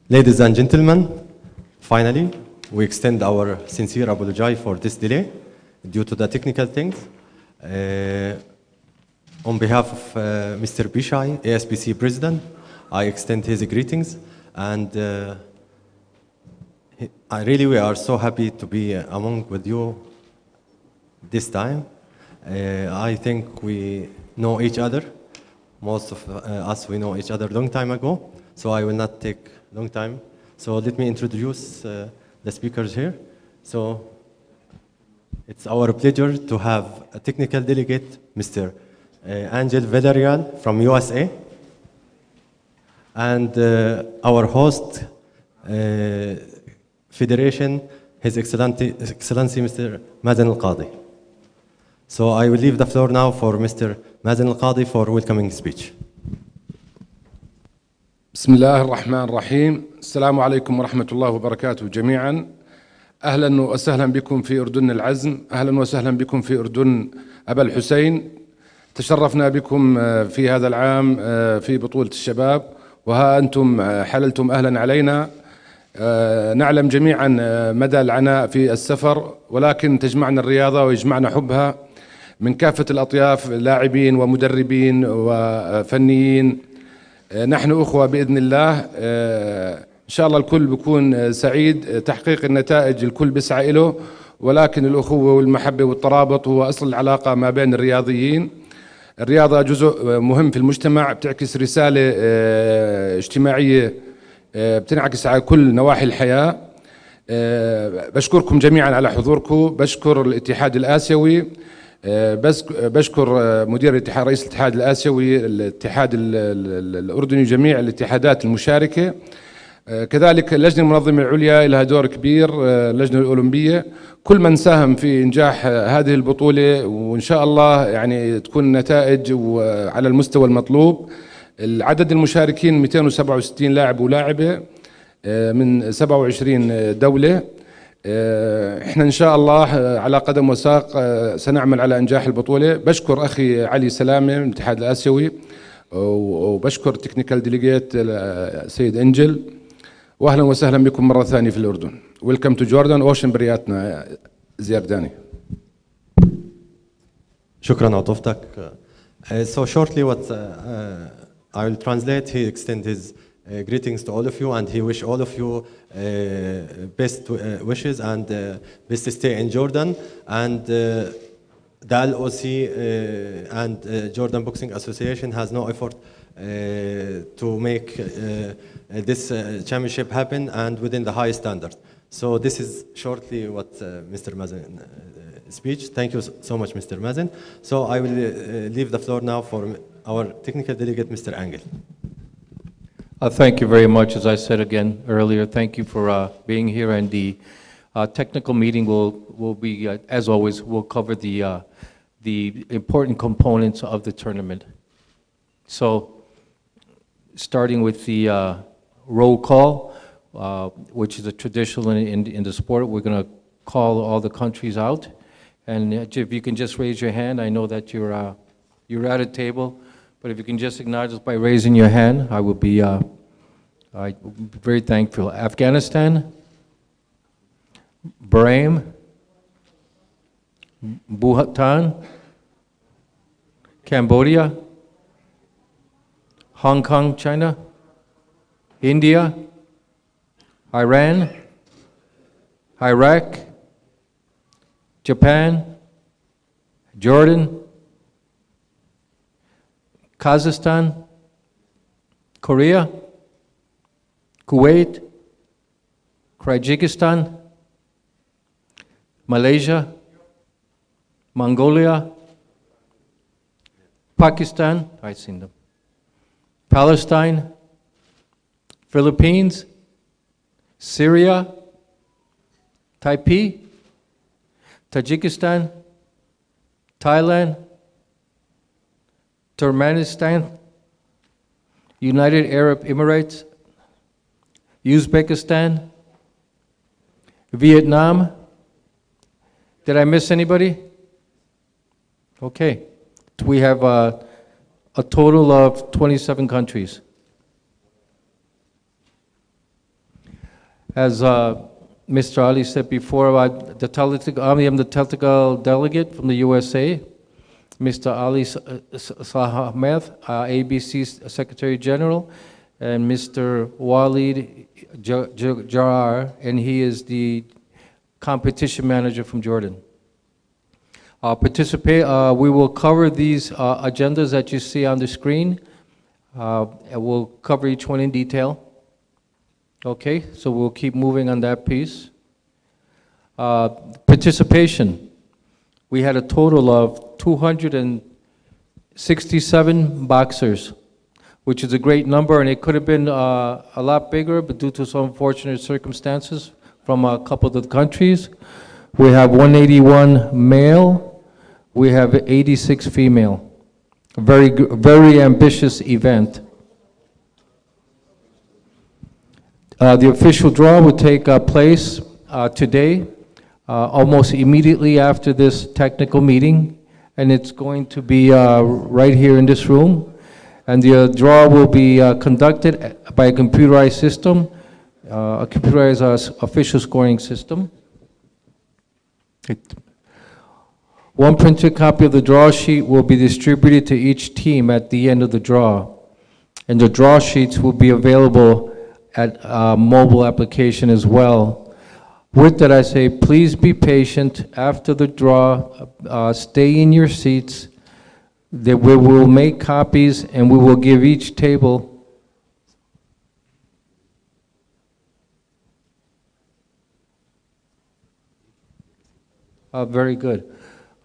Ladies and gentlemen, finally, we extend our sincere apology for this delay due to the technical things. On behalf of Mr. Bishai, ASBC President, I extend his greetings, and we are so happy to be among with you this time. I think we know each other. Most of us, we know each other a long time ago, so I will not take long time. So let me introduce the speakers here. So it's our pleasure to have a technical delegate, Mr. Angel Villarreal from USA, and our host, Federation, His Excellency Mr. Mazen Al-Qadi. So I will leave the floor now for Mr. Mazen Al-Qadi for welcoming speech. بسم الله الرحمن الرحيم. السلام عليكم ورحمة الله وبركاته جميعا. أهلا وسهلا بكم في أردن العزم، أهلا وسهلا بكم في أردن أبا الحسين. تشرفنا بكم في هذا العام في بطولة الشباب، وها أنتم حللتم أهلا علينا. نعلم جميعا مدى العناء في السفر، ولكن تجمعنا الرياضة ويجمعنا حبها من كافة الأطياف، لاعبين ومدربين وفنيين. نحن أخوة بإذن الله. إن شاء الله الكل بيكون سعيد. تحقيق النتائج الكل بيسعى له، ولكن الأخوة والمحبة والترابط هو أصل العلاقة ما بين الرياضيين. الرياضة جزء مهم في المجتمع، بتعكس رسالة اجتماعية بتنعكس على كل نواحي الحياة. بشكركم جميعا على حضوركم، بشكر الاتحاد الآسيوي، بشكر مدير الاتحاد، رئيس الاتحاد الآسيوي، الاتحاد الأردني، جميع الاتحادات المشاركة، كذلك اللجنة المنظمة العليا لها دور كبير، اللجنة الأولمبية، كل من ساهم في إنجاح هذه البطولة، وإن شاء الله يعني تكون نتائج على المستوى المطلوب. العدد المشاركين 267 لاعب ولاعبة من 27 دولة. احنا ان شاء الله على قدم وساق سنعمل على انجاح البطولة. بشكر اخي علي سلامة من الاتحاد الآسيوي، وبشكر تكنيكال ديليجيت سيد انجل، واهلا وسهلا بكم مرة ثانية في الأردن. ويلكم تو جوردن اوشن برياتنا زيارداني. شكرا عطوفتك. So shortly what I will translate. He extend his greetings to all of you, and he wish all of you best wishes and best stay in Jordan. And the LOC and Jordan Boxing Association has no effort to make this championship happen and within the high standard. So this is shortly what Mr. Mazen speech. Thank you so much, Mr. Mazen. So I will leave the floor now for our technical delegate, Mr. Angel. Thank you very much. As I said again earlier, thank you for being here, and the technical meeting will be, as always, will cover the important components of the tournament. So, starting with the roll call, which is a traditional in the sport, we're going to call all the countries out, and if you can just raise your hand. I know that you're at a table, but if you can just acknowledge us by raising your hand, I will be very thankful. Afghanistan, Bahrain, Bhutan, Cambodia, Hong Kong, China, India, Iran, Iraq, Japan, Jordan, Kazakhstan, Korea, Kuwait, Kyrgyzstan, Malaysia, Mongolia, Pakistan, I've seen them, Palestine, Philippines, Syria, Taipei, Tajikistan, Thailand, Turkmenistan, United Arab Emirates, Uzbekistan, Vietnam. Did I miss anybody? Okay. We have a total of 27 countries. As Mr. Ali said before, I am the technical delegate from the USA. Mr. Ali Ahmed, ABC Secretary General, and Mr. Walid Jarar, and he is the competition manager from Jordan. We will cover these agendas that you see on the screen, and we'll cover each one in detail. Okay, so we'll keep moving on that piece. Participation. We had a total of 267 boxers, which is a great number, and it could have been a lot bigger, but due to some unfortunate circumstances from a couple of the countries, we have 181 male, we have 86 female. Very ambitious event. The official draw will take place today, almost immediately after this technical meeting, and it's going to be right here in this room. And the draw will be conducted by a computerized system, a computerized official scoring system. One printed copy of the draw sheet will be distributed to each team at the end of the draw. And the draw sheets will be available at mobile application as well. With that, I say, please be patient. After the draw, stay in your seats. We will make copies, and we will give each table very good.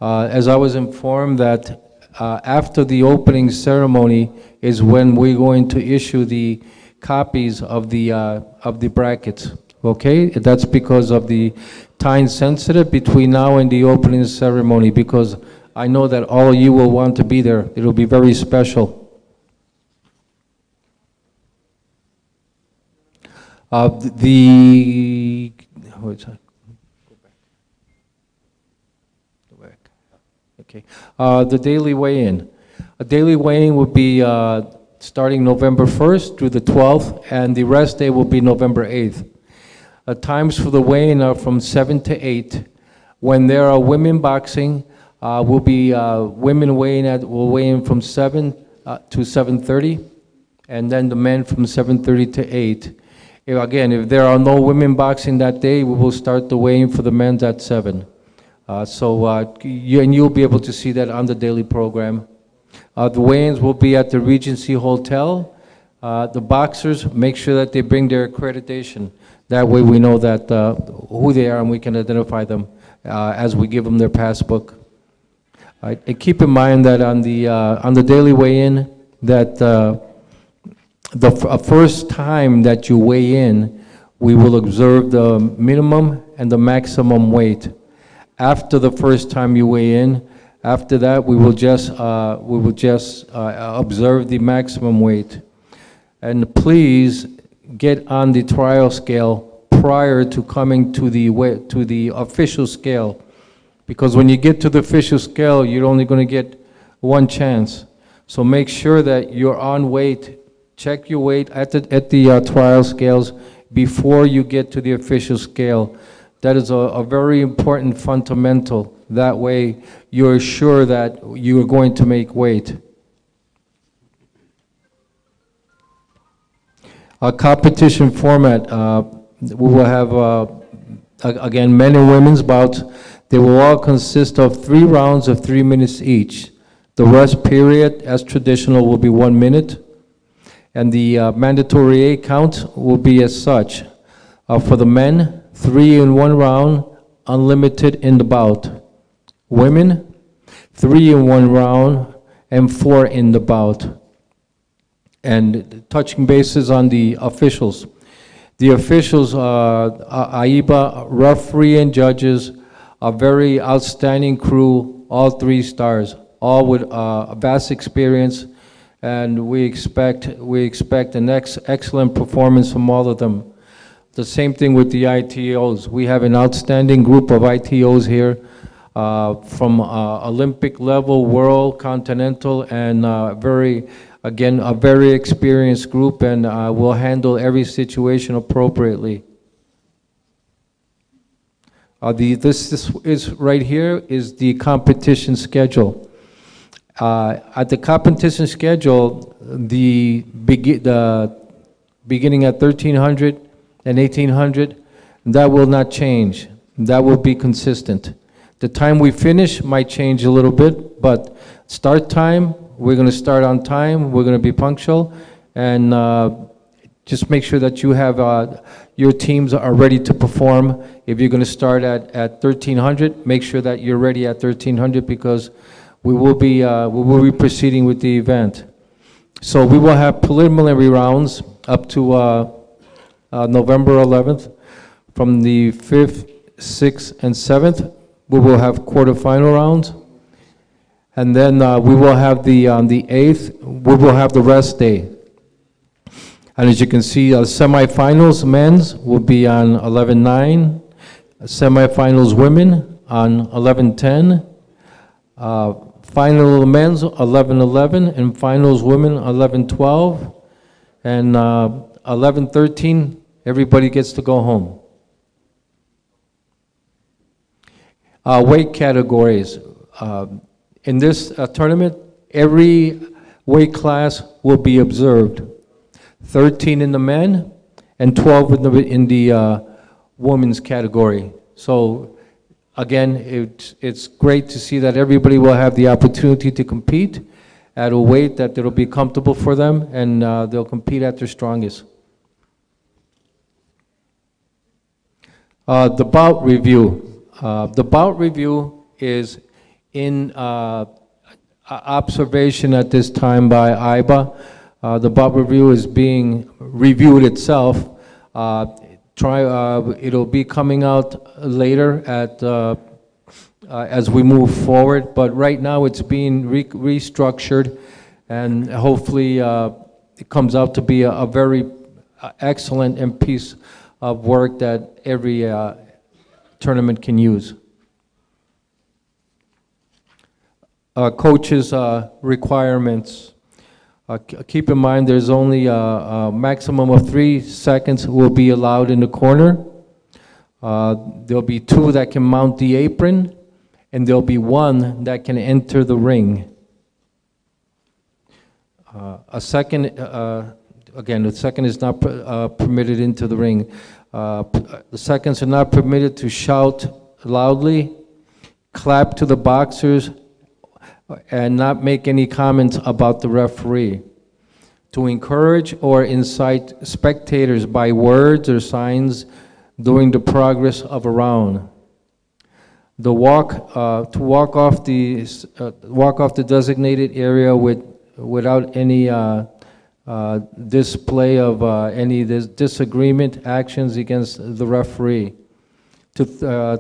As I was informed that after the opening ceremony is when we're going to issue the copies of the brackets. Okay, that's because of the time sensitive between now and the opening ceremony, because I know that all of you will want to be there. It'll be very special. Okay. The daily weigh-in. A daily weigh-in will be starting November 1st through the 12th, and the rest day will be November 8th. Times for the weigh-in are from 7 to 8. When there are women boxing, will be women will weigh in from 7 to 7:30, and then the men from 7:30 to 8. If there are no women boxing that day, we will start the weigh-in for the men at 7. You'll be able to see that on the daily program. The weigh-ins will be at the Regency Hotel. The boxers, make sure that they bring their accreditation. That way we know that who they are, and we can identify them as we give them their passbook. And keep in mind that on the daily weigh-in, that the first time that you weigh in, we will observe the minimum and the maximum weight. After the first time you weigh in, after that we will just observe the maximum weight. And please get on the trial scale prior to coming to the official scale, because when you get to the official scale, you're only going to get one chance. So make sure that you're on weight. Check your weight at the trial scales before you get to the official scale. That is a very important fundamental. That way you're sure that you're going to make weight. A competition format, we will have, again, men and women's bouts. They will all consist of 3 rounds of 3 minutes each. The rest period, as traditional, will be 1 minute. And the mandatory 8 count will be as such. For the men, 3 in 1 round, unlimited in the bout. Women, 3 in 1 round and 4 in the bout. And touching bases on the officials. The officials, AIBA, referee and judges, a very outstanding crew, all 3 stars, all with vast experience, and we expect an excellent performance from all of them. The same thing with the ITOs. We have an outstanding group of ITOs here from Olympic level, world, continental, and a very experienced group, and will handle every situation appropriately. This is right here is the competition schedule. At the competition schedule, the beginning at 1300 and 1800, that will not change. That will be consistent. The time we finish might change a little bit, but start time, we're going to start on time, we're going to be punctual, and just make sure that you have your teams are ready to perform. If you're going to start at 1300, make sure that you're ready at 1300, because we will be proceeding with the event. So we will have preliminary rounds up to November 11th. From the 5th, 6th, and 7th, we will have quarterfinal rounds. And then we will have on the 8th, we will have the rest day. And as you can see, semifinals men's will be on 11/9, semifinals women on 11/10, final men's 11/11, and finals women 11/12, and 11/13, everybody gets to go home. Weight categories. In this tournament, every weight class will be observed. 13 in the men and 12 in the women's category. So again, it's great to see that everybody will have the opportunity to compete at a weight that it'll be comfortable for them, and they'll compete at their strongest. The bout review. The bout review is in observation at this time by IBA. The bout review is being reviewed itself. It'll be coming out later as we move forward, but right now it's being restructured, and hopefully it comes out to be a very excellent and piece of work that every tournament can use. Coaches' requirements. Keep in mind there's only a maximum of 3 seconds will be allowed in the corner. There'll be 2 that can mount the apron, and there'll be 1 that can enter the ring. A second, again, the second is not permitted into the ring. The seconds are not permitted to shout loudly, clap to the boxers, and not make any comments about the referee. To encourage or incite spectators by words or signs during the progress of a round. To walk off the designated area without any display of any disagreement actions against the referee. To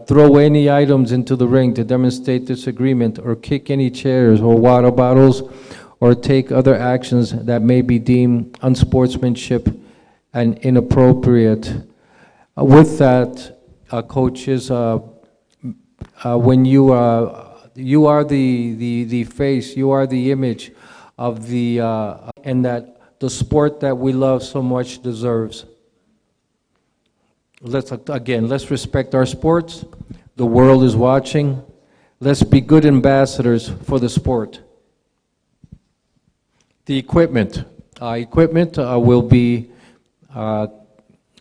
throw any items into the ring to demonstrate disagreement, or kick any chairs or water bottles, or take other actions that may be deemed unsportsmanship and inappropriate. With that, coaches, when you are the face, you are the image of the and that the sport that we love so much deserves. Let's respect our sports. The world is watching. Let's be good ambassadors for the sport. The equipment. Equipment will be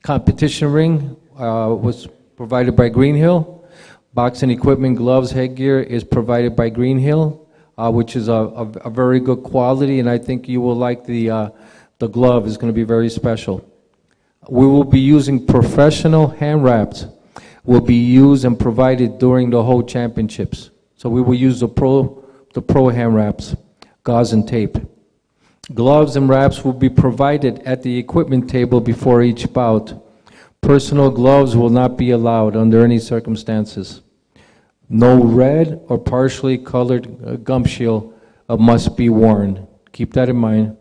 competition ring was provided by Green Hill. Boxing equipment, gloves, headgear is provided by Green Hill, which is a very good quality, and I think you will like the glove. Is going to be very special. We will be using professional hand wraps. Will be used and provided during the whole championships. So we will use the pro hand wraps, gauze and tape. Gloves and wraps will be provided at the equipment table before each bout. Personal gloves will not be allowed under any circumstances. No red or partially colored gum shield must be worn. Keep that in mind.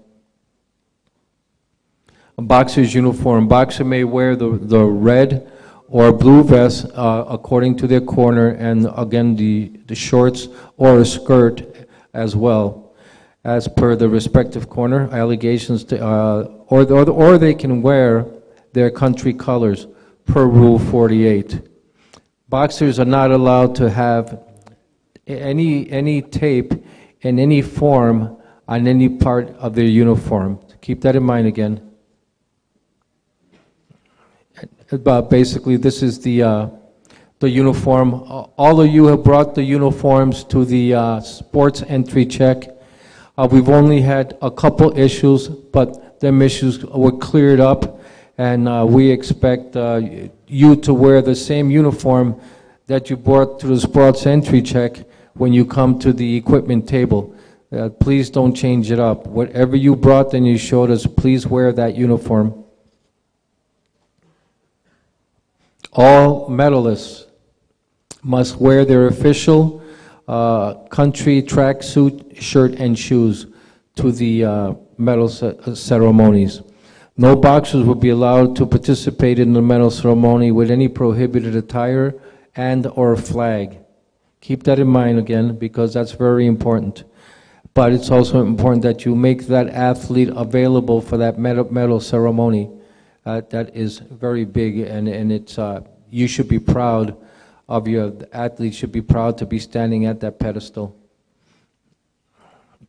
A boxer's uniform. Boxer may wear the red or blue vest according to their corner, and again the shorts or a skirt as well, as per the respective corner. Allegations to, or they can wear their country colors per Rule 48. Boxers are not allowed to have any tape in any form on any part of their uniform. Keep that in mind again. But basically, this is the uniform. All of you have brought the uniforms to the sports entry check. We've only had a couple issues, but them issues were cleared up, and we expect you to wear the same uniform that you brought to the sports entry check when you come to the equipment table. Please don't change it up. Whatever you brought and you showed us, please wear that uniform. All medalists must wear their official country tracksuit, shirt, and shoes to the medal ceremonies. No boxers will be allowed to participate in the medal ceremony with any prohibited attire and/or flag. Keep that in mind again, because that's very important. But it's also important that you make that athlete available for that medal ceremony. That is very big, and it's you should be proud of the athlete should be proud to be standing at that pedestal.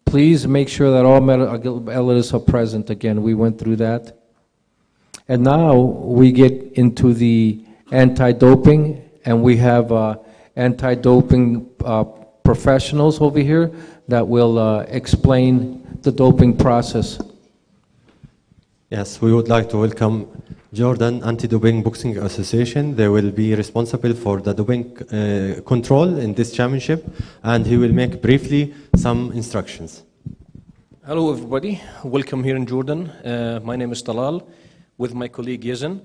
Please make sure that all medalists are present. Again, we went through that. And now we get into the anti-doping, and we have anti-doping professionals over here that will explain the doping process. Yes, we would like to welcome Jordan Anti-Doping Boxing Association. They will be responsible for the doping control in this championship, and he will make briefly some instructions. Hello everybody, welcome here in Jordan. My name is Talal with my colleague Yazan.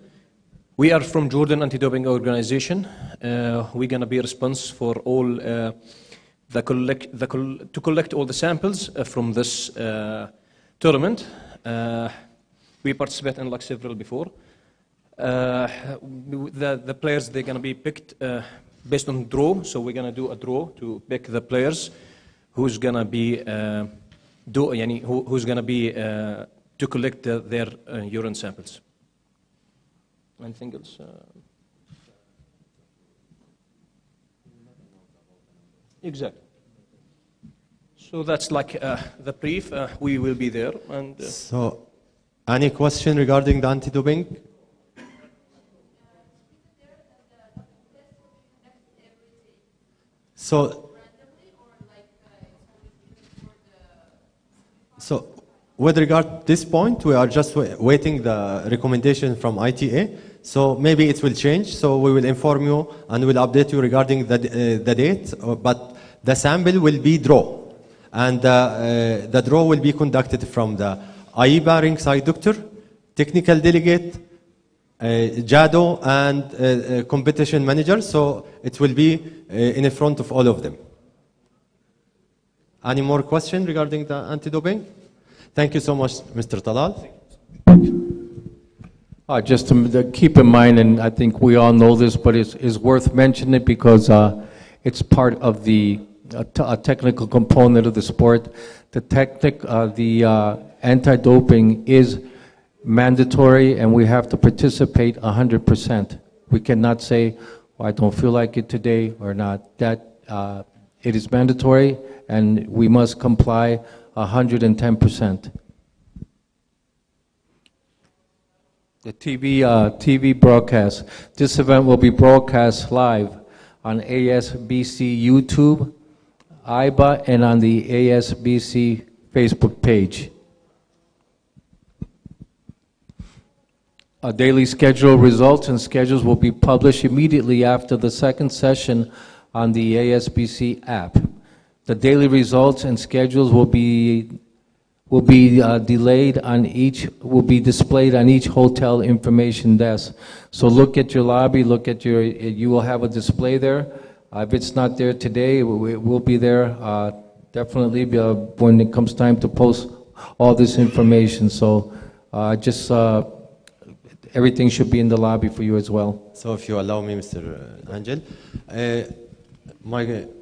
We are from Jordan Anti-Doping Organization. We're going to be responsible for all to collect all the samples from this tournament. We participate in like several before. The players, they're going to be picked based on draw. So we're going to do a draw to pick the players who's going to be who's going to be to collect their urine samples. Anything else? Exactly. So that's like the brief. We will be there. And so, any question regarding the anti-doping? So with regard to this point, we are just waiting the recommendation from ITA. So maybe it will change. So we will inform you and will update you regarding the date. But the sample will be draw, and the draw will be conducted from the AIBA ringside doctor, technical delegate, JADO, and competition manager. So it will be in front of all of them. Any more questions regarding the anti-doping? Thank you so much, Mr. Talal. Just to keep in mind, and I think we all know this, but it's worth mentioning it because it's part of the a technical component of the sport. The anti-doping is mandatory, and we have to participate 100%. We cannot say, well, I don't feel like it today or not. That it is mandatory, and we must comply 110%. The TV broadcast. This event will be broadcast live on ASBC YouTube, AIBA, and on the ASBC Facebook page. Daily schedule results and schedules will be published immediately after the second session on the ASBC app. The daily results and schedules will be displayed on each hotel information desk. So look at your lobby, you will have a display there. If it's not there today, it will be there definitely when it comes time to post all this information. So everything should be in the lobby for you as well. So if you allow me, Mr. Angel,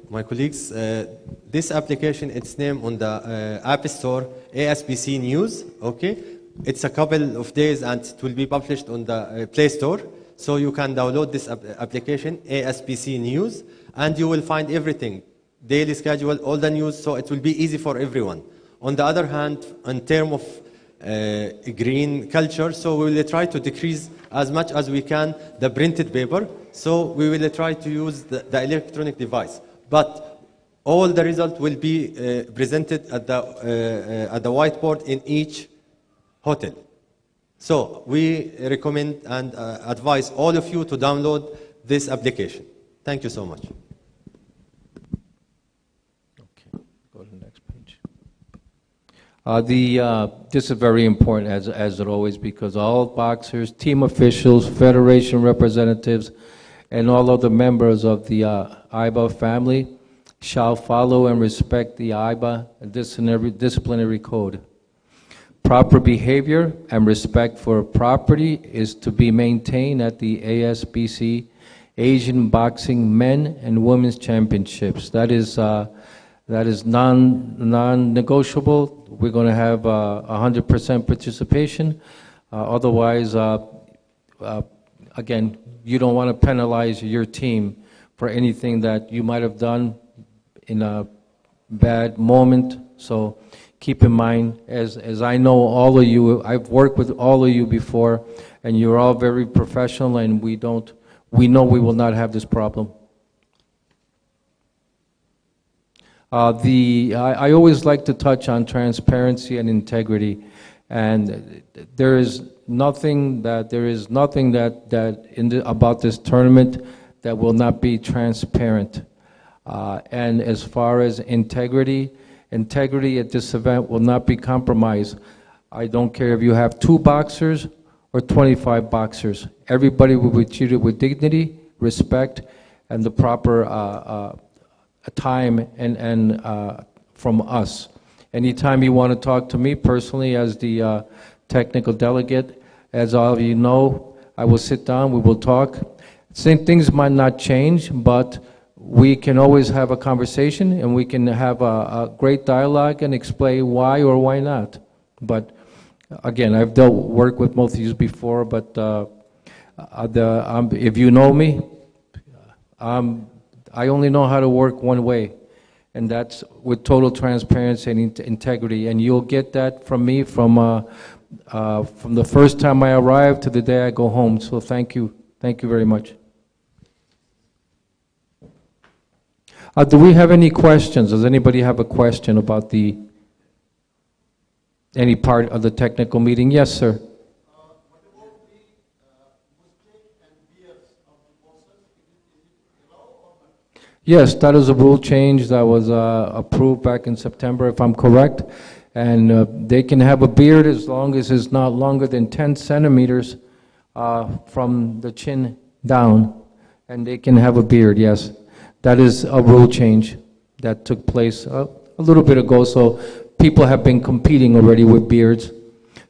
my colleagues, this application, it's named on the App Store, ASBC News, okay? It's a couple of days and it will be published on the Play Store. So you can download this application, ASBC News, and you will find everything, daily schedule, all the news, so it will be easy for everyone. On the other hand, in terms of green culture, so we will try to decrease as much as we can the printed paper, so we will try to use the electronic device. But all the results will be presented at the whiteboard in each hotel. So we recommend and advise all of you to download this application. Thank you so much. Okay, go to the next page. This is very important, as it always, because all boxers, team officials, federation representatives, and all other members of the IBA family shall follow and respect the IBA disciplinary code. Proper behavior and respect for property is to be maintained at the ASBC Asian Boxing Men and Women's Championships. That is non-negotiable. We're going to have 100% participation. Otherwise, again, you don't want to penalize your team for anything that you might have done in a bad moment. So keep in mind, as I know all of you, I've worked with all of you before, and you're all very professional, and we know we will not have this problem. I always like to touch on transparency and integrity, and there is nothing that about this tournament that will not be transparent. And as far as integrity at this event will not be compromised. I don't care if you have 2 boxers or 25 boxers. Everybody will be treated with dignity, respect, and the proper time and from us. Anytime you want to talk to me personally as the technical delegate, as all of you know, I will sit down, we will talk. Same things might not change, but we can always have a conversation, and we can have a great dialogue and explain why or why not. But again, I've worked with most of you before, but if you know me, I only know how to work one way, and that's with total transparency and integrity. And you'll get that from me from the first time I arrive to the day I go home. So thank you very much. Do we have any questions? Does anybody have a question about any part of the technical meeting? Yes, sir. What about the mistake and beers of the bosses? Is it allowed or not? Yes, that is a rule change that was approved back in September, if I'm correct. And they can have a beard as long as it's not longer than 10 centimeters from the chin down. And they can have a beard, yes. That is a rule change that took place a little bit ago, so people have been competing already with beards.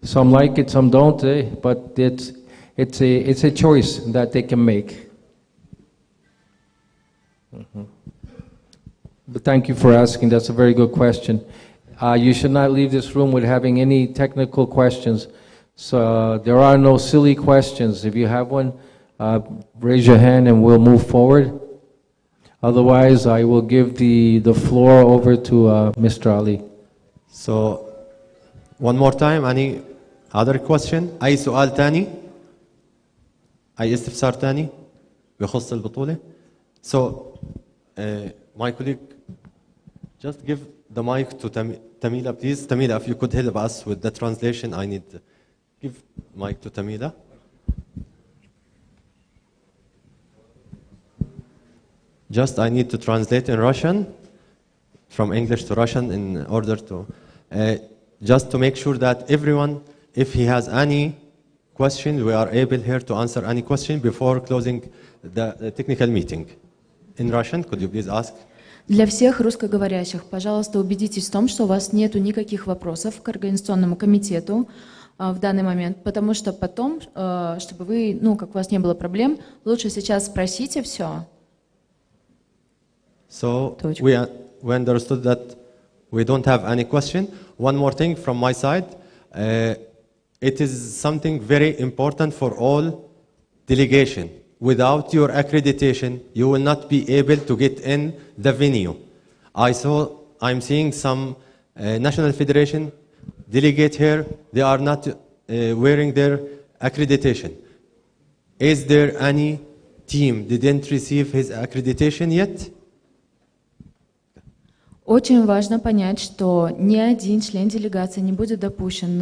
Some like it, some don't, but it's a choice that they can make. But thank you for asking. That's a very good question. You should not leave this room with having any technical questions. So there are no silly questions. If you have one, raise your hand and we'll move forward. Otherwise, I will give the floor over to Mr. Ali. So, one more time, any other question? أي سؤال تاني؟ أي استفسار تاني بخص البطولة؟ So, my colleague, just give the mic to Tamila, please. Tamila, if you could help us with the translation, I need to give mic to Tamila. Just I need to translate in Russian, from English to Russian, in order to, just to make sure that everyone, if he has any question, we are able here to answer any question before closing the technical meeting. In Russian, could you please ask? Для всех русскоговорящих, пожалуйста, убедитесь в том, что у вас нету никаких вопросов к организационному комитету в данный момент, потому что потом, чтобы вы, как у вас не было проблем, лучше сейчас спросите все. So we understood that we don't have any question. One more thing from my side. It is something very important for all delegation. Without your accreditation, you will not be able to get in the venue. I'm seeing some national federation delegate here. They are not wearing their accreditation. Is there any team didn't receive his accreditation yet? Очень важно понять, что ни один член делегации не будет допущен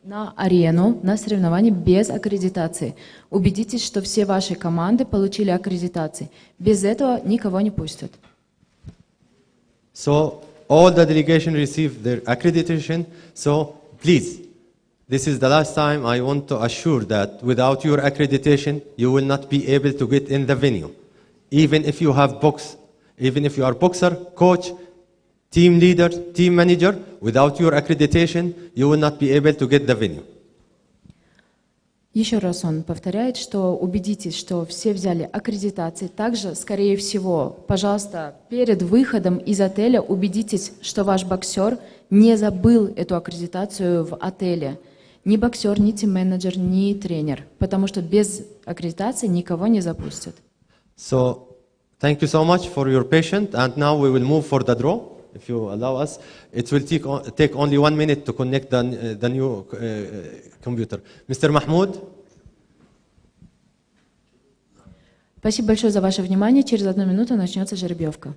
на арену, на соревнования без аккредитации. Убедитесь, что все ваши команды получили аккредитации. Без этого никого не пустят. So all the delegation received their accreditation. So please, this is the last time I want to assure that without your accreditation, you will not be able to get in the venue. Even if you have even if you are boxer, coach, team leader, team manager, without your accreditation, you will not be able to get the venue. Еще раз он повторяет, что убедитесь, что все взяли аккредитации. Также, скорее всего, пожалуйста, перед выходом из отеля убедитесь, что ваш боксер не забыл эту аккредитацию в отеле. Ни боксер, ни тим-менеджер, ни тренер. Потому что без аккредитации никого не запустят. So, thank you so much for your patience. And now we will move for the draw. If you allow us, it will take only 1 minute to connect the new computer. Mr. Mahmoud. Спасибо большое за ваше внимание. Через 1 минуту начнется жеребьевка.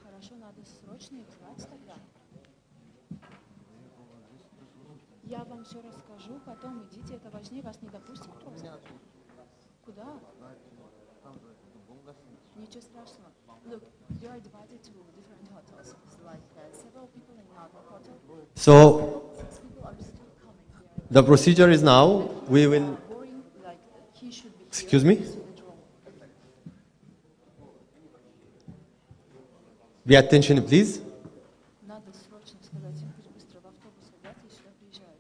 Хорошо, надо срочно их звать тогда. Я вам все расскажу, потом идите, это важнее, вас не допустят просто. Куда? Ничего страшного. Look, you are divided to different hotels. It's like several people in another hotel. So, 6 people are still coming. the procedure is now, we will, Boring, like he should be. excuse me? Be attention, please. Надо срочно сказать им, пусть быстро в автобус садятся и сюда приезжают.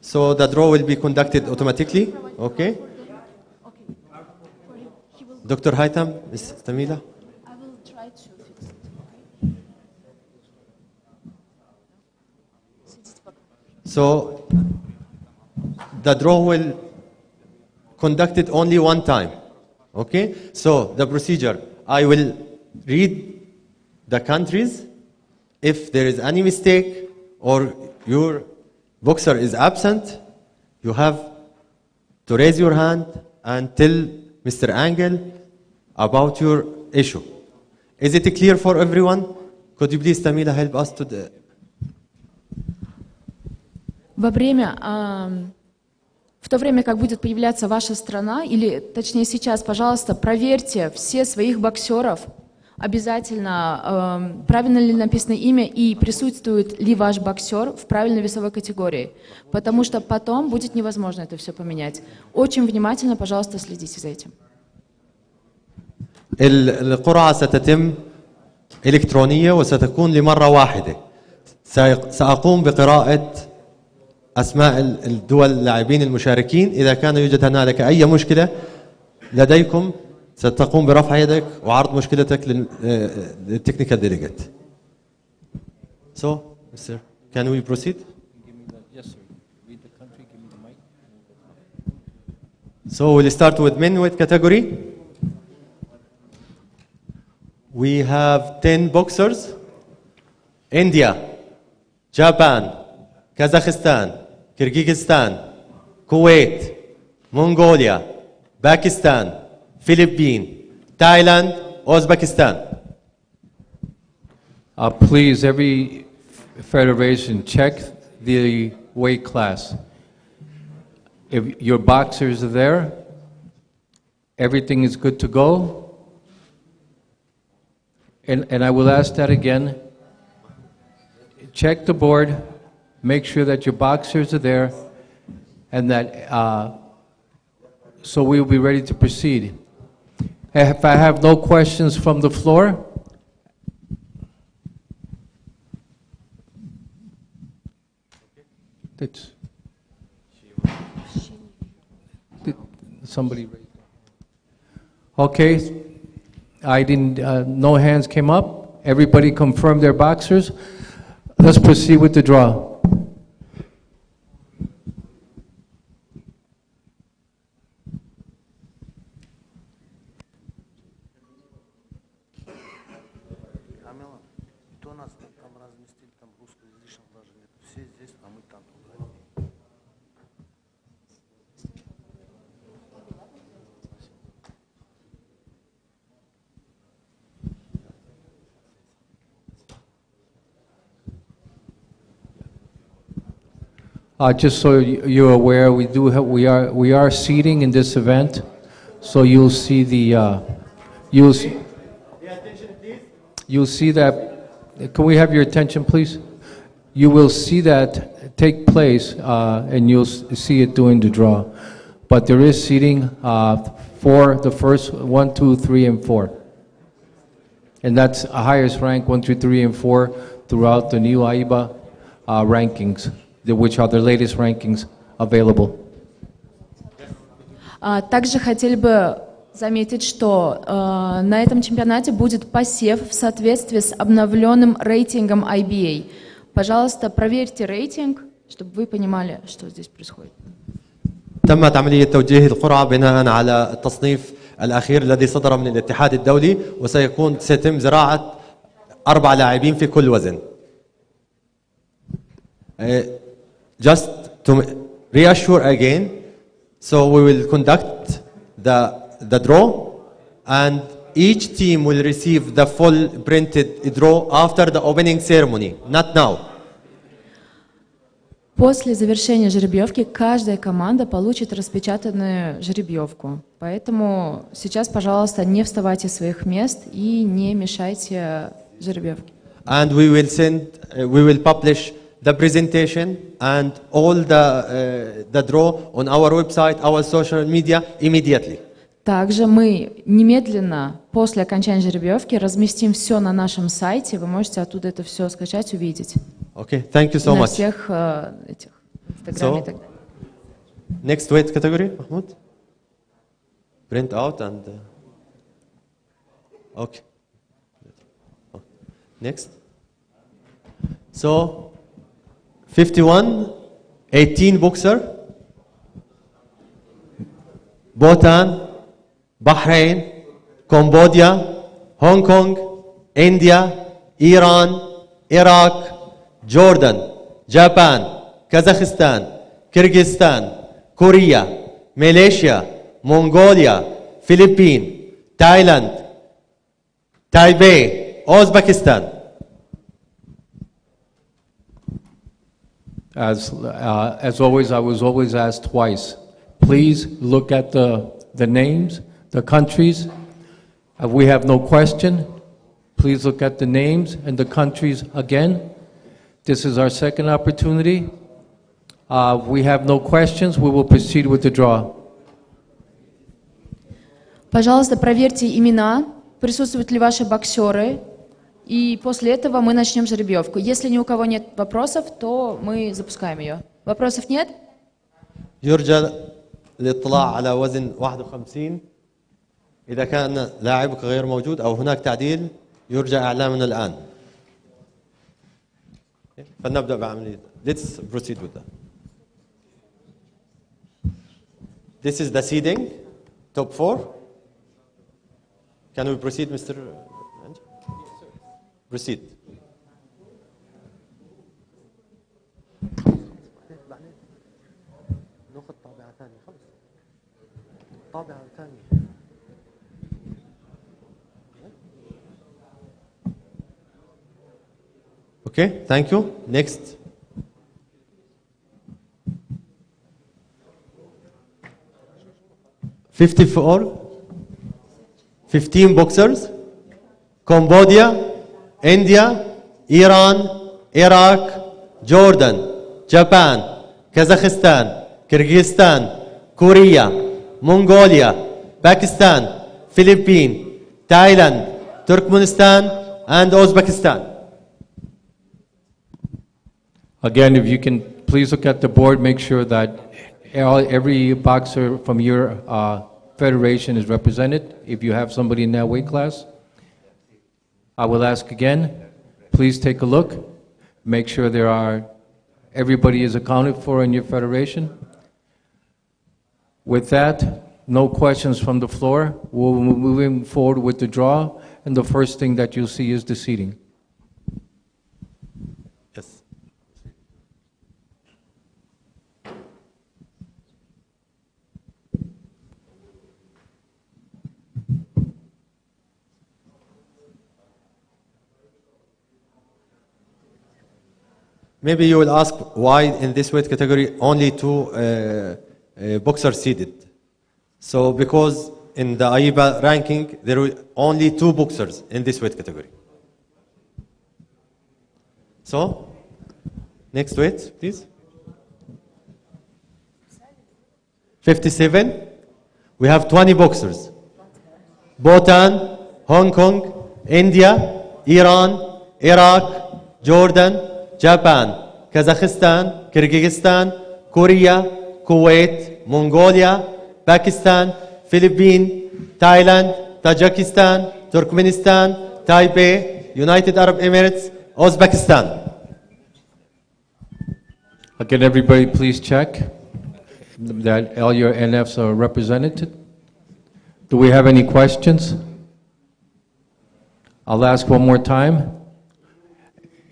So the draw will be conducted automatically. Okay. Dr. Haitham, Ms. Tamila. I will try to fix it, okay? Сидите пока. So the draw will conduct it only 1 time. Okay? So the procedure, I will read the countries. If there is any mistake or your boxer is absent, you have to raise your hand and tell Mr. Angel about your issue. Is it clear for everyone? Could you please, Tamila, help us to the... В то время, как будет появляться ваша страна, или точнее сейчас, пожалуйста, проверьте все своих боксеров, обязательно правильно ли написано имя и присутствует ли ваш боксер в правильной весовой категории, потому что потом будет невозможно это все поменять. Очень внимательно, пожалуйста, следите за этим. القرعة ستتم إلكترونية وستكون لمرة واحدة. سأقوم بقراءة أسماء الدول اللاعبين المشاركين. إذا كان يوجد هنالك أي مشكلة لديكم ستقوم برفع يدك وعرض مشكلتك للتكنيكال ديليجيت. So, Mr. Can we proceed? Yes, sir. Read the country, give me the mic. So we'll start with men weight category. We have 10 boxers. India, Japan, Kazakhstan, Kyrgyzstan, Kuwait, Mongolia, Pakistan, Philippines, Thailand, Uzbekistan. Please, every federation, check the weight class. If your boxers are there, everything is good to go. And I will ask that again. Check the board, make sure that your boxers are there, and that, so we will be ready to proceed. If I have no questions from the floor, somebody raised their hand. Okay, I didn't, no hands came up. Everybody confirmed their boxers. Let's proceed with the draw. Just so you're aware, we are seating in this event, so you'll see the you'll see that. Can we have your attention, please? You will see that take place, and you'll see it during the draw. But there is seating for the first 1, 2, 3, and 4, and that's a highest rank 1, 2, 3, and 4 throughout the new AIBA rankings, which are the latest rankings available. Также хотели бы заметить, что на этом чемпионате будет посев в соответствии с обновленным рейтингом IBA. Пожалуйста, проверьте рейтинг, чтобы вы понимали, что здесь происходит. تمت عملية توجيه القرعة بناء على التصنيف الأخير الذي صدر من الاتحاد الدولي، سيتم زراعة 4 لاعبين في كل وزن. Just to reassure again, so we will conduct the draw, and each team will receive the full printed draw after the opening ceremony, not now. После завершения жеребьевки каждая команда получит распечатанную жеребьевку. Поэтому сейчас, пожалуйста, не вставайте с своих мест и не мешайте жеребьевке. And we will publish the presentation and all the draw on our website, our social media immediately. Также мы немедленно после окончания жеребьевки разместим все на нашем сайте. Вы можете оттуда это все скачать, увидеть. Okay, thank you so на much. всех этих Инстаграме и так далее. Next weight category, Mahmoud. Print out and okay. Next. So 51, 18 boxer, Bhutan, Bahrain, Cambodia, Hong Kong, India, Iran, Iraq, Jordan, Japan, Kazakhstan, Kyrgyzstan, Korea, Malaysia, Mongolia, Philippines, Thailand, Taipei, Uzbekistan. As always, I was always asked twice. Please look at the names, the countries. We have no question. Please look at the names and the countries again. This is our second opportunity. We have no questions. We will proceed with the draw. Пожалуйста, проверьте имена, присутствуют ли ваши боксеры, и после этого мы начнем жеребьевку. Если ни у кого нет вопросов, то мы запускаем ее. Вопросов нет? يرجى الاطلاع على وزن 51. إذا كان لاعبك غير موجود أو هناك تعديل يرجى إعلامنا الآن. فلنبدأ بعملية. Let's proceed with that. This is the seeding, top 4. Can we proceed, Mr. Anji? Proceed. ناخذ طابعة ثانية خلص. طابعة ثانية. Okay, thank you. Next. $54, 15 boxers. Cambodia, India, Iran, Iraq, Jordan, Japan, Kazakhstan, Kyrgyzstan, Korea, Mongolia, Pakistan, Philippines, Thailand, Turkmenistan, and Uzbekistan. Again, if you can please look at the board, make sure that every boxer from your federation is represented. If you have somebody in that weight class, I will ask again, please take a look. Make sure everybody is accounted for in your federation. With that, no questions from the floor. We're moving forward with the draw, and the first thing that you'll see is the seating. Yes. Maybe you will ask why in this weight category only two boxers seated. So because in the AIBA ranking there were only two boxers in this weight category. So next weight, please. 57. We have 20 boxers. Bhutan, Hong Kong, India, Iran, Iraq, Jordan, Japan, Kazakhstan, Kyrgyzstan, Korea, Kuwait, Mongolia, Pakistan, Philippines, Thailand, Tajikistan, Turkmenistan, Taipei, United Arab Emirates, Uzbekistan. Again, everybody, please check that all your NFs are represented. Do we have any questions? I'll ask one more time.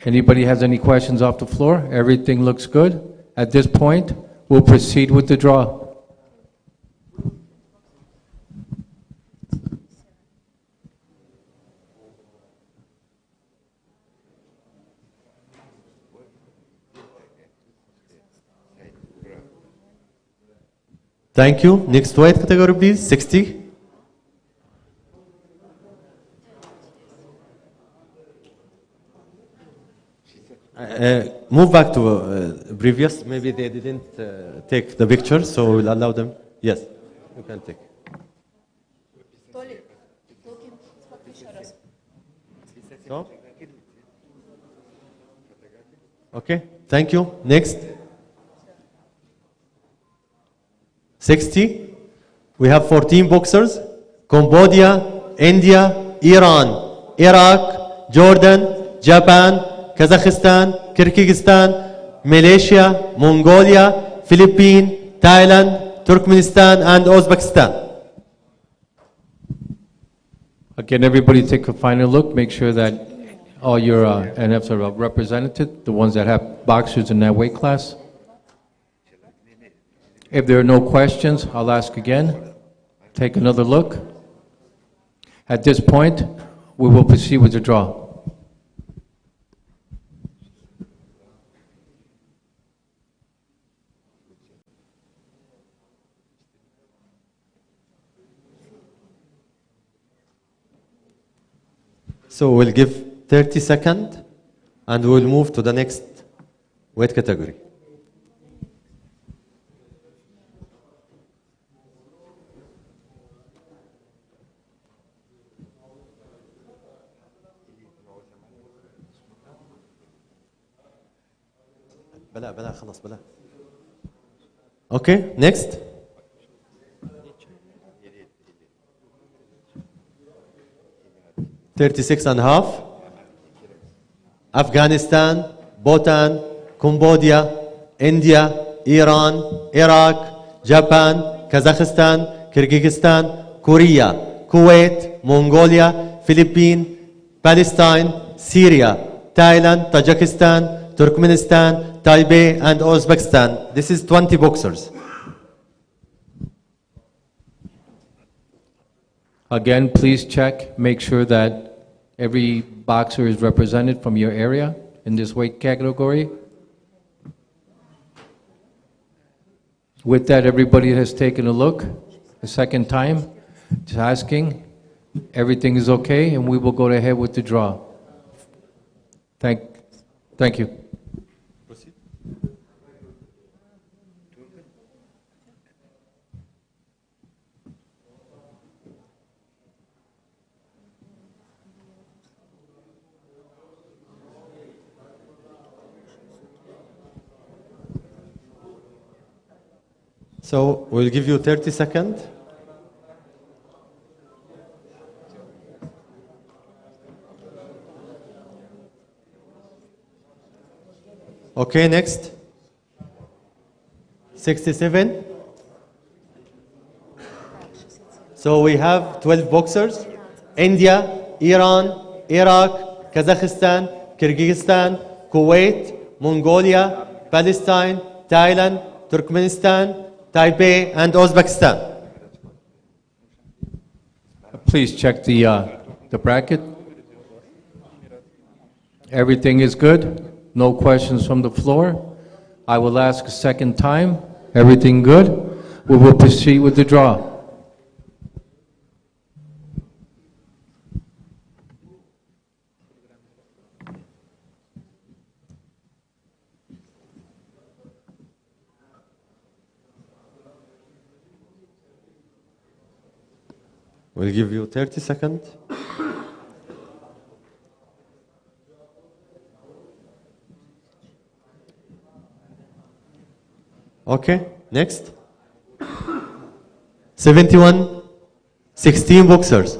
Anybody has any questions off the floor? Everything looks good. At this point, we'll proceed with the draw. Thank you. Next weight category, please. 60. Move back to previous. Maybe they didn't take the picture, so we'll allow them. Yes, you can take. No? Okay, thank you. Next. 60. We have 14 boxers. Cambodia, India, Iran, Iraq, Jordan, Japan, Kazakhstan, Kyrgyzstan, Malaysia, Mongolia, Philippines, Thailand, Turkmenistan, and Uzbekistan. Again, everybody take a final look. Make sure that all your NFs are represented, the ones that have boxers in that weight class. If there are no questions, I'll ask again. Take another look. At this point, we will proceed with the draw. So we'll give 30 seconds and we'll move to the next weight category. بلا خلاص بلا. Okay, next. $36.5. Afghanistan, Bhutan, Cambodia, India, Iran, Iraq, Japan, Kazakhstan, Kyrgyzstan, Korea, Kuwait, Mongolia, Philippines, Palestine, Syria, Thailand, Tajikistan, Turkmenistan, Taipei, and Uzbekistan. This is 20 boxers. Again, please check, make sure that every boxer is represented from your area. in this weight category. With that, everybody has taken a look a second time, just asking, everything is okay, and we will go ahead with the draw. Thank you. So we'll give you 30 seconds. Okay, next. 67. So we have 12 boxers. India, Iran, Iraq, Kazakhstan, Kyrgyzstan, Kuwait, Mongolia, Palestine, Thailand, Turkmenistan, Taipei, and Uzbekistan. Please check the bracket. Everything is good? No questions from the floor? I will ask a second time. Everything good? We will proceed with the draw. We'll give you 30 seconds. Okay, next. 71, 16 boxers.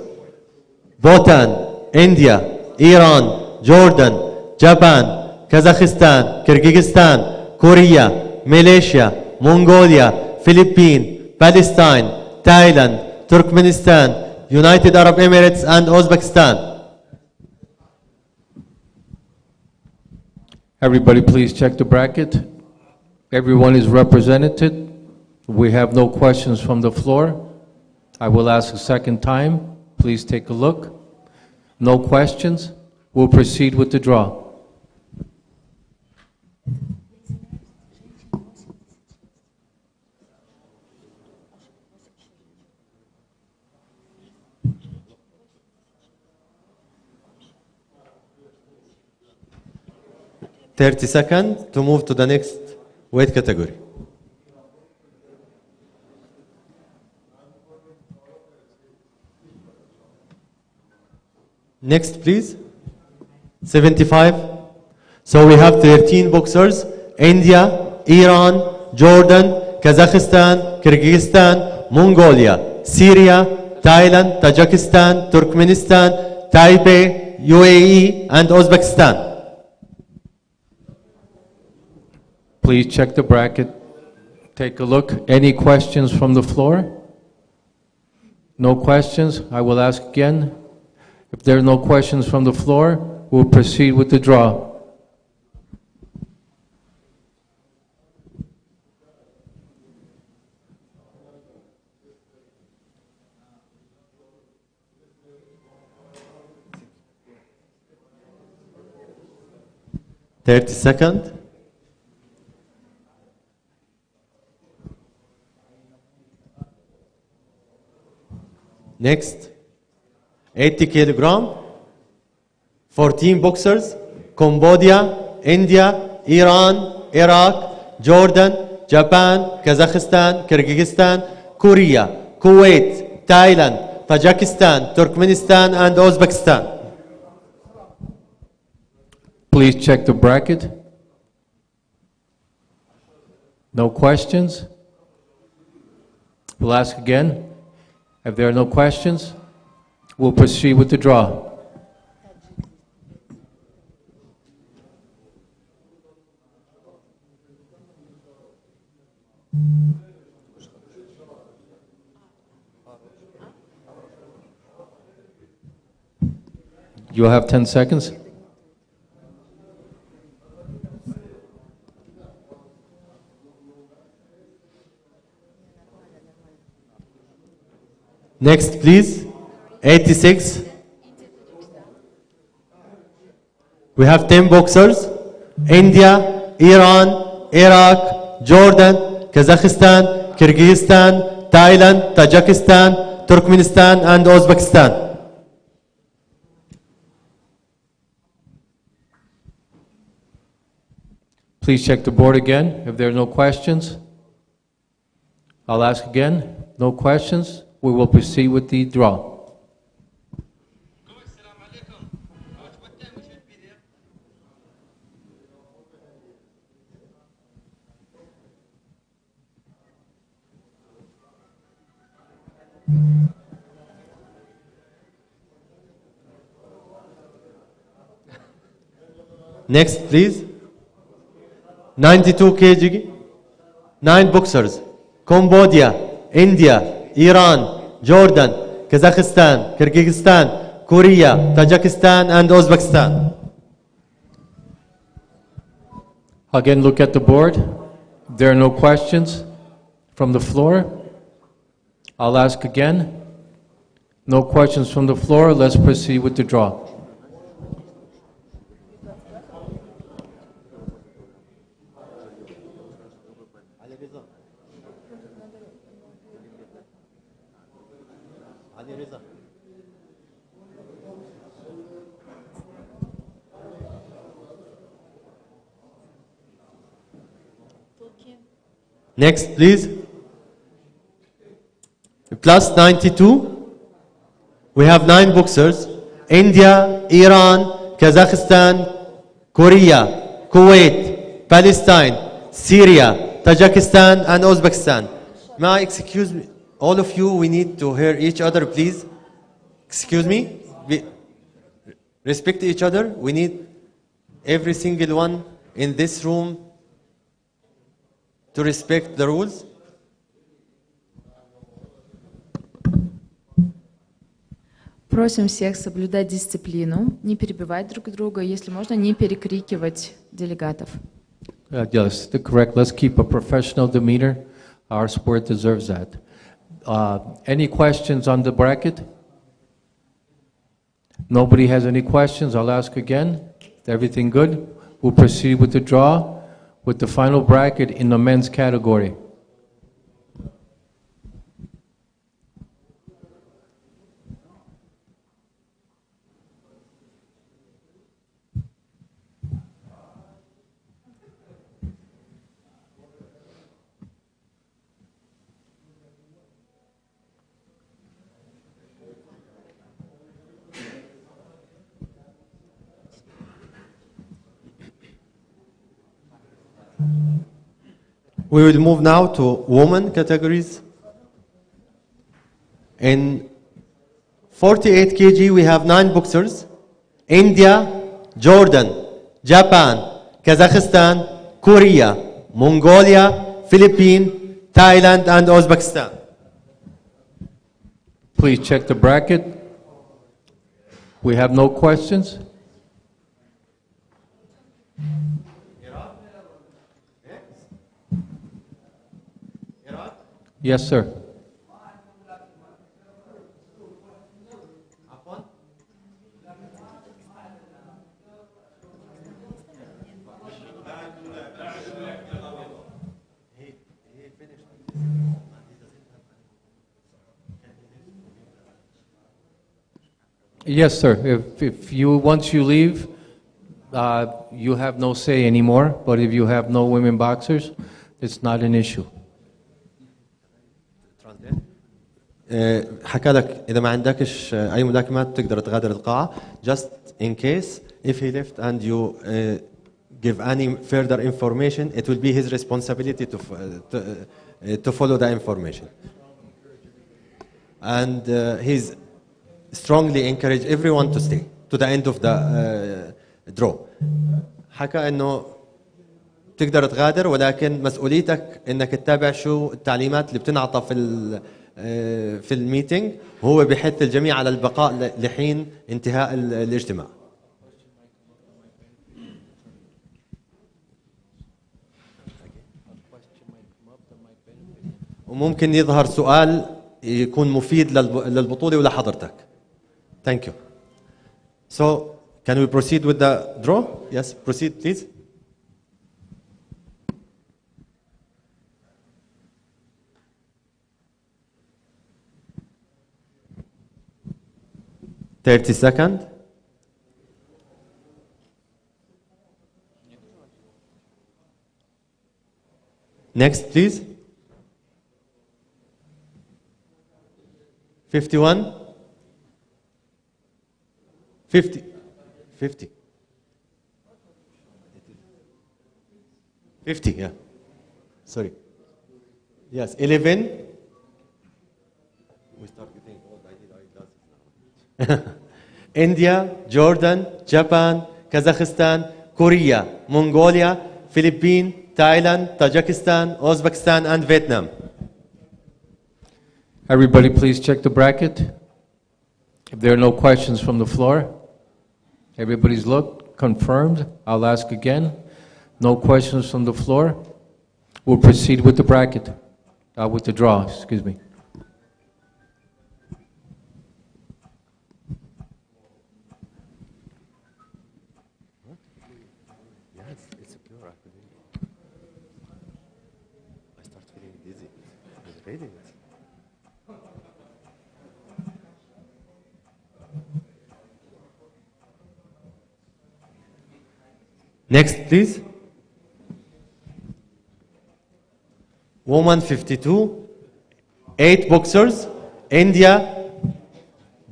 Bhutan, India, Iran, Jordan, Japan, Kazakhstan, Kyrgyzstan, Korea, Malaysia, Mongolia, Philippines, Palestine, Thailand, Turkmenistan, United Arab Emirates, and Uzbekistan. Everybody please check the bracket. Everyone is represented. We have no questions from the floor. I will ask a second time. Please take a look. No questions. We'll proceed with the draw. Thirty seconds to move to the next weight category. Next, please. 75. So we have 13 boxers. India, Iran, Jordan, Kazakhstan, Kyrgyzstan, Mongolia, Syria, Thailand, Tajikistan, Turkmenistan, Taipei, UAE, and Uzbekistan. Please check the bracket. Take a look. Any questions from the floor? No questions. I will ask again. If there are no questions from the floor, we'll proceed with the draw. $30. Next, 80 kilogram, 14 boxers, Cambodia, India, Iran, Iraq, Jordan, Japan, Kazakhstan, Kyrgyzstan, Korea, Kuwait, Thailand, Tajikistan, Turkmenistan, and Uzbekistan. Please check the bracket. No questions? We'll ask again. If there are no questions, we'll proceed with the draw. You'll have 10 seconds. Next, please. 86. We have 10 boxers. India, Iran, Iraq, Jordan, Kazakhstan, Kyrgyzstan, Thailand, Tajikistan, Turkmenistan, and Uzbekistan. Please check the board again if there are no questions. I'll ask again. No questions. We will proceed with the draw. Next, please. 92 kg, 9 boxers. Cambodia, India, Iran, Jordan, Kazakhstan, Kyrgyzstan, Korea, Tajikistan, and Uzbekistan. Again, look at the board. If there are no questions from the floor, I'll ask again. No questions from the floor. Let's proceed with the draw. Next, please. Plus 92. We have 9 boxers. India, Iran, Kazakhstan, Korea, Kuwait, Palestine, Syria, Tajikistan, and Uzbekistan. May I excuse me? All of you, we need to hear each other, please. Excuse me? Respect each other. We need every single one in this room to respect the rules. Просим всех соблюдать дисциплину, не перебивать друг друга, если можно, не перекрикивать делегатов. Yes, correct. Let's keep a professional demeanor. Our sport deserves that. Any questions on the bracket? Nobody has any questions. I'll ask again. Everything good? We'll proceed with the draw with the final bracket in the men's category. We will move now to women categories. In 48 kg, we have 9 boxers. India, Jordan, Japan, Kazakhstan, Korea, Mongolia, Philippines, Thailand, and Uzbekistan. Please check the bracket. We have no questions. Yes, sir. Yes, sir. If you once you leave, you have no say anymore. But if you have no women boxers, it's not an issue. حكى لك إذا ما عندكش أي ملاكمات تقدر تغادر القاعة. Just in case if he left and you give any further information, it will be his responsibility to follow the information. And he's strongly encourage everyone to stay to the end of the draw. حكى إنه تقدر تغادر ولكن مسؤوليتك إنك تتابع شو التعليمات اللي بتنعطى في الميتينج. هو بيحث الجميع على البقاء لحين انتهاء الاجتماع. وممكن يظهر سؤال يكون مفيد للبطولة ولحضرتك. Thank you. So, can we proceed with the draw? Yes, proceed please. 30 seconds. Next, please. 51. 50. 50. 50, yeah. Sorry. Yes, 11. We start getting old. I did eyeglasses now. India, Jordan, Japan, Kazakhstan, Korea, Mongolia, Philippines, Thailand, Tajikistan, Uzbekistan, and Vietnam. Everybody, please check the bracket. If there are no questions from the floor, everybody's looked, confirmed. I'll ask again. No questions from the floor. We'll proceed with the bracket, with the draw, excuse me. Yes, it's secure. I start feeling dizzy. I was reading it. Next, please. Woman 52, 8 boxers, India,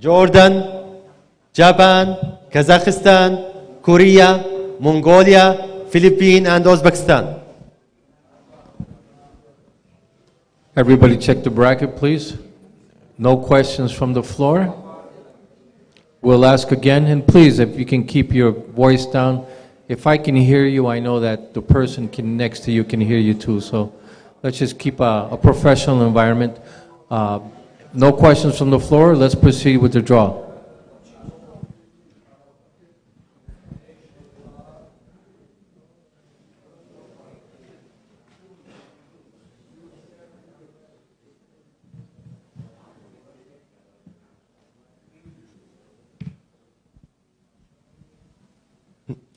Jordan, Japan, Kazakhstan, Korea, Mongolia, Philippines, and Uzbekistan. Everybody check the bracket, please. No questions from the floor. We'll ask again, and please, if you can keep your voice down. If I can hear you, I know that the person next to you can hear you too, so let's just keep a professional environment. No questions from the floor. Let's proceed with the draw.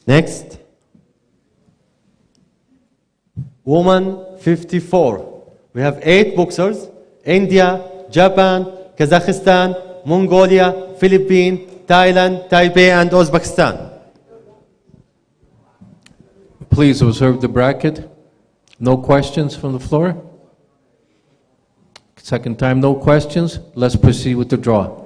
Next. Woman 54. We have 8 boxers, India, Japan, Kazakhstan, Mongolia, Philippines, Thailand, Taipei, and Uzbekistan. Please observe the bracket. No questions from the floor. Second time, no questions. Let's proceed with the draw.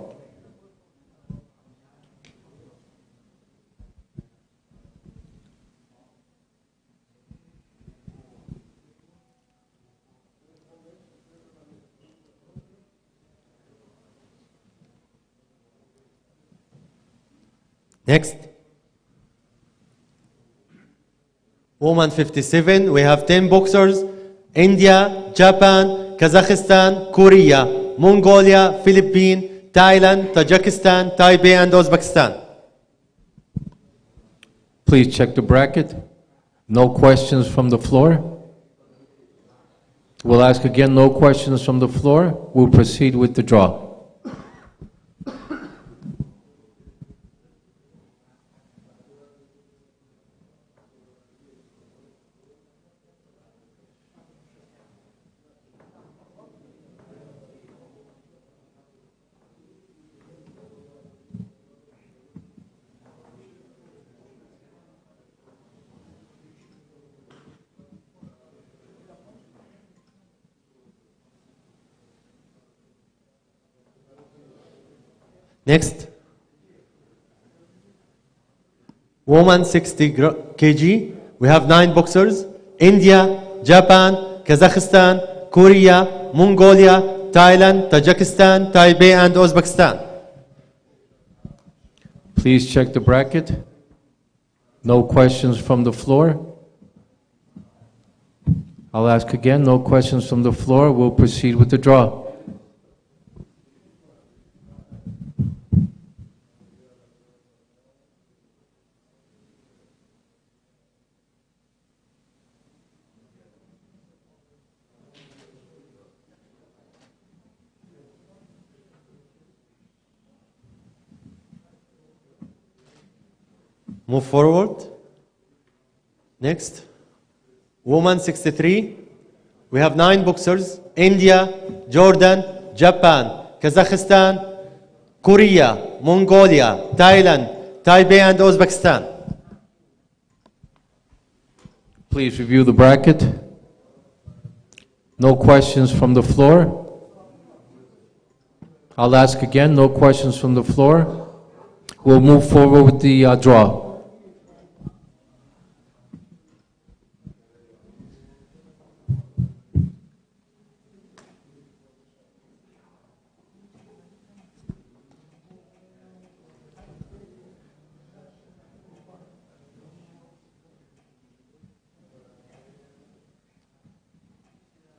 Next. Woman 57, we have 10 boxers, India, Japan, Kazakhstan, Korea, Mongolia, Philippines, Thailand, Tajikistan, Taipei, and Uzbekistan. Please check the bracket. No questions from the floor. We'll ask again, no questions from the floor. We'll proceed with the draw. Next. Woman 60 kg. We have 9 boxers, India, Japan, Kazakhstan, Korea, Mongolia, Thailand, Tajikistan, Taipei, and Uzbekistan. Please check the bracket. No questions from the floor. I'll ask again, no questions from the floor. We'll proceed with the draw. Move forward. Next. Woman 63. We have 9 boxers, India, Jordan, Japan, Kazakhstan, Korea, Mongolia, Thailand, Taipei, and Uzbekistan. Please review the bracket. No questions from the floor. I'll ask again, no questions from the floor. We'll move forward with the draw.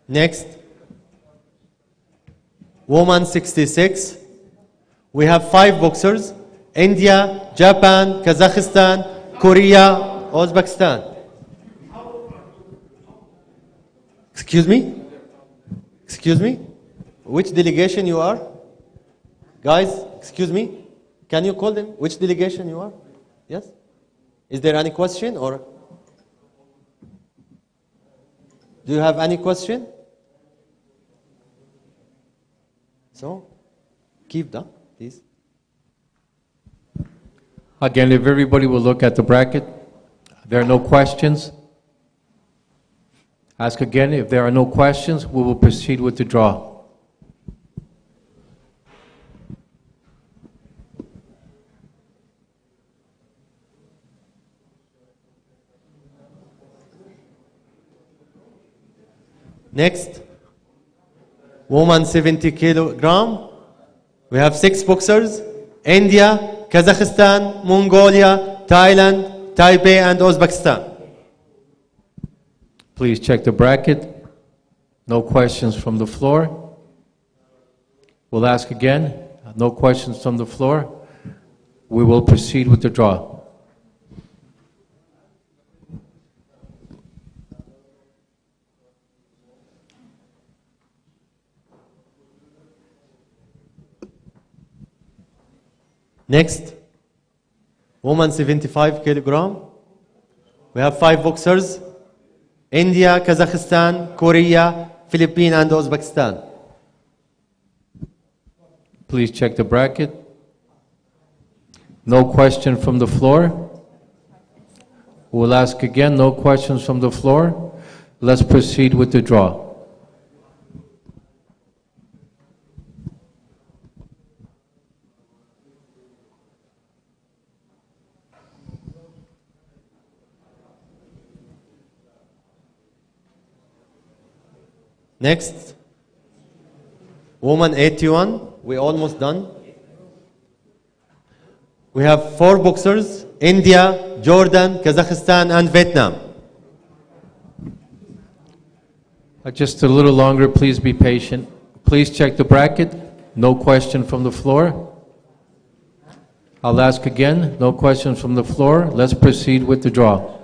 Next, woman 66. We have 5 boxers: India, Japan, Kazakhstan, Korea, Uzbekistan. Excuse me? Excuse me? Which delegation you are? Guys, excuse me? Can you call them? Which delegation you are? Yes? Is there any question or? Do you have any question? So, keep that, please. Again, if everybody will look at the bracket, there are no questions. Ask again, if there are no questions, we will proceed with the draw. Next, woman 70 kilogram. We have 6 boxers: India, Kazakhstan, Mongolia, Thailand, Taipei, and Uzbekistan. Please check the bracket. No questions from the floor. We'll ask again. No questions from the floor. We will proceed with the draw. Next, woman 75 kilogram. We have 5 boxers: India, Kazakhstan, Korea, Philippines, and Uzbekistan. Please check the bracket. No question from the floor. We'll ask again. No questions from the floor. Let's proceed with the draw. Next, woman 81. We're almost done. We have 4 boxers: India, Jordan, Kazakhstan, and Vietnam. Just a little longer, please be patient. Please check the bracket. No question from the floor. I'll ask again. No questions from the floor. Let's proceed with the draw.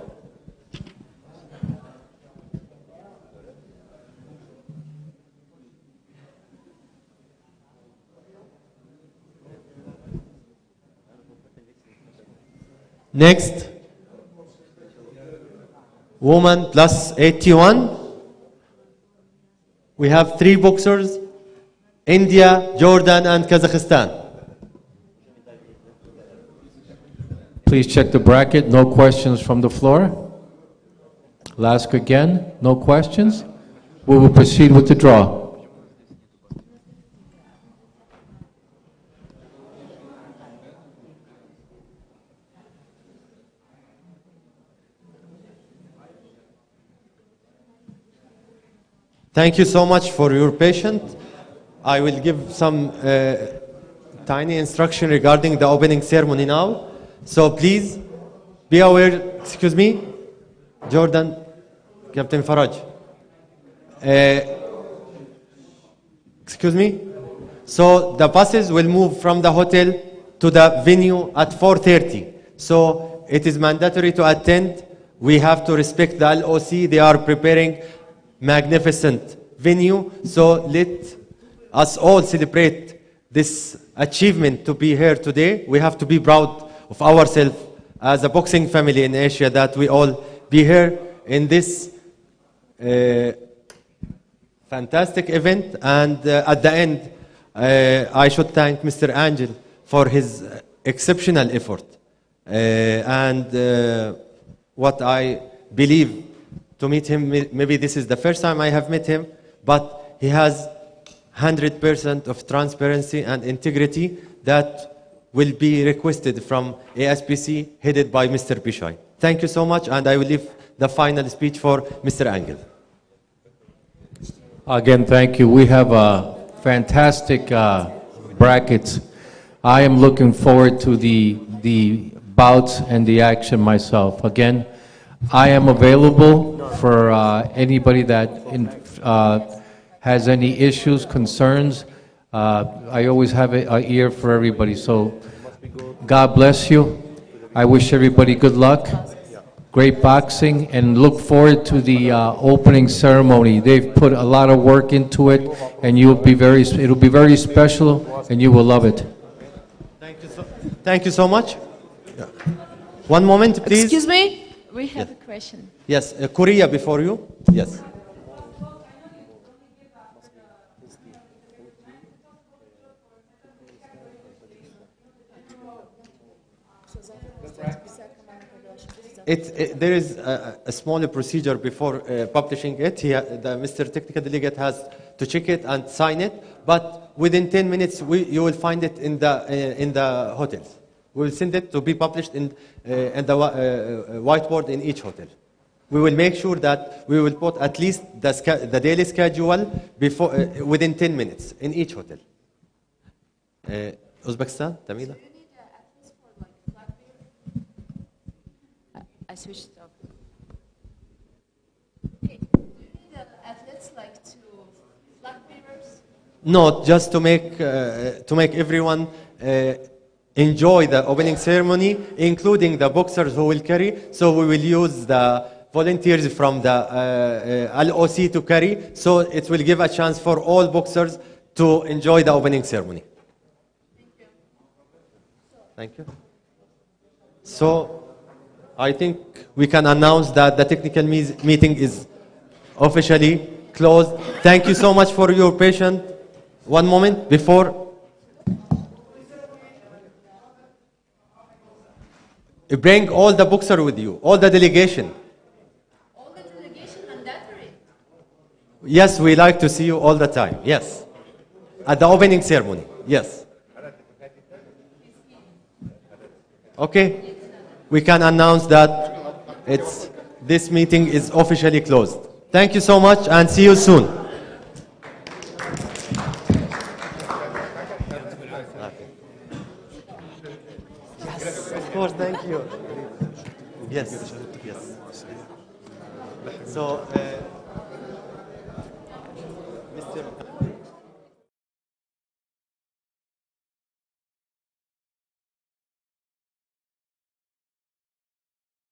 Next, woman plus 81. We have 3 boxers: India, Jordan, and Kazakhstan. Please check the bracket. No questions from the floor. I'll ask again. No questions. We will proceed with the draw. Thank you so much for your patience. I will give some tiny instruction regarding the opening ceremony now. So please be aware. Excuse me, Jordan, Captain Faraj. Excuse me. So the buses will move from the hotel to the venue at 4:30. So it is mandatory to attend. We have to respect the LOC. They are preparing magnificent venue. So let us all celebrate this achievement to be here today. We have to be proud of ourselves as a boxing family in Asia that we all be here in this fantastic event. And at the end, I should thank Mr. Angel for his exceptional effort. What I believe to meet him, maybe this is the first time I have met him, but he has 100% of transparency and integrity that will be requested from ASBC headed by Mr. Bishoy. Thank you so much, and I will leave the final speech for Mr. Angel. Again, thank you. We have a fantastic brackets. I am looking forward to the bouts and the action myself. Again, I am available for anybody that has any issues, concerns. I always have an ear for everybody. So God bless you. I wish everybody good luck, great boxing, and look forward to the opening ceremony. They've put a lot of work into it, and it'll be very special, and you will love it. Thank you so much. Yeah. One moment, please. Excuse me, we have a question. Yes, Korea before you. Yes. There is a small procedure before publishing it. Mr. Technical Delegate has to check it and sign it, but within 10 minutes you will find it in the hotels. We will send it to be published in the whiteboard in each hotel. We will make sure that we will put at least the daily schedule before within 10 minutes in each hotel. Uzbekistan, Tamila? I switched off. Okay. Do you need athletes like to flag bearers? No, just to make everyone enjoy the opening ceremony, including the boxers who will carry. So we will use the volunteers from the LOC to carry. So it will give a chance for all boxers to enjoy the opening ceremony. Thank you. Thank you. So I think we can announce that the technical meeting is officially closed. Thank you so much for your patience. One moment before. Bring all the boxers with you, all the delegation. All the delegation mandatory? Yes, we like to see you all the time. Yes. At the opening ceremony. Yes. Okay. We can announce that this meeting is officially closed. Thank you so much and see you soon. Yes, of course, thank you. Yes, yes. So, Mr.